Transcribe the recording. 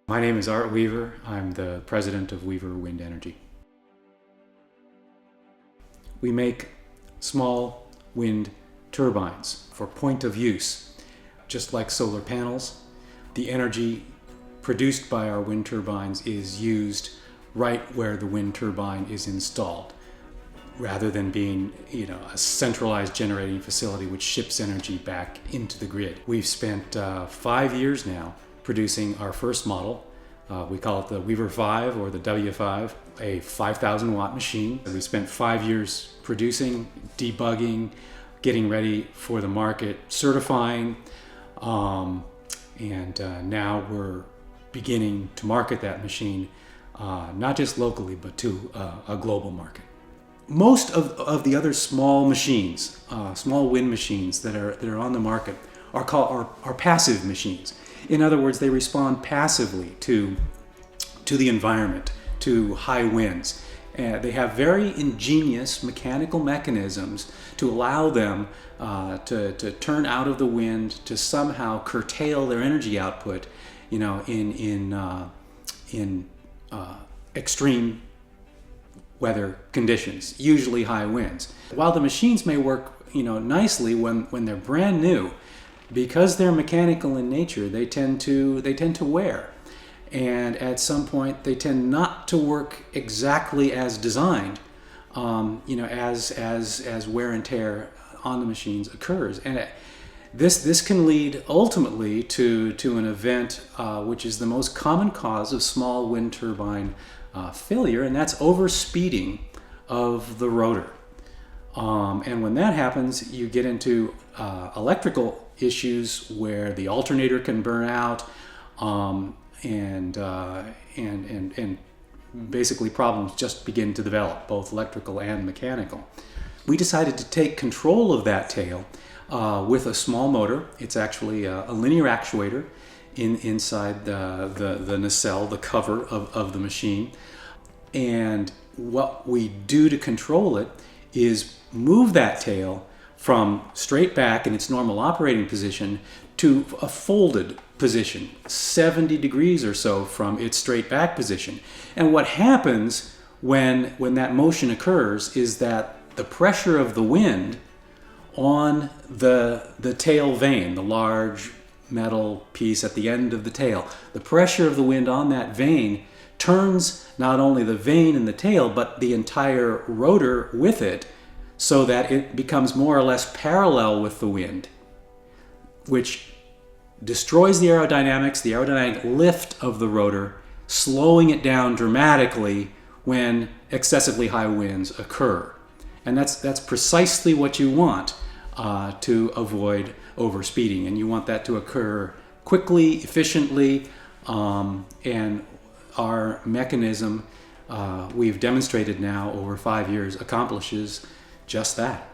My name is Art Weaver. I'm the president of Weaver Wind Energy. We make small wind turbines for point of use. Just like solar panels, the energy produced by our wind turbines is used right where the wind turbine is installed, rather than being a centralized generating facility which ships energy back into the grid. We've spent 5 years now producing our first model. We call it the Weaver 5 or the W5, a 5,000 watt machine. We spent 5 years producing, debugging, getting ready for the market, certifying, and now we're beginning to market that machine, not just locally, but to a global market. Most of the other small machines, small wind machines that are on the market are passive machines. In other words, they respond passively to the environment, to high winds. They have very ingenious mechanical mechanisms to allow them to turn out of the wind, to somehow curtail their energy output, in extreme weather conditions, usually high winds. While the machines may work nicely when they're brand new, because they're mechanical in nature, they tend to wear, and at some point they tend not to work exactly as designed, as wear and tear on the machines occurs, and this can lead ultimately to an event which is the most common cause of small wind turbine failure, and that's overspeeding of the rotor. And when that happens, you get into electrical issues where the alternator can burn out, and basically problems just begin to develop, both electrical and mechanical. We decided to take control of that tail with a small motor. It's actually a linear actuator inside the nacelle, the cover of the machine. And what we do to control it is move that tail from straight back in its normal operating position to a folded position, 70 degrees or so from its straight back position. And what happens when that motion occurs is that the pressure of the wind on the tail vane, the large metal piece at the end of the tail, the pressure of the wind on that vane turns not only the vane and the tail, but the entire rotor with it, so that it becomes more or less parallel with the wind, which destroys the aerodynamic lift of the rotor, slowing it down dramatically when excessively high winds occur. And that's precisely what you want to avoid overspeeding, and you want that to occur quickly, efficiently, and our mechanism, we've demonstrated now over 5 years, accomplishes just that.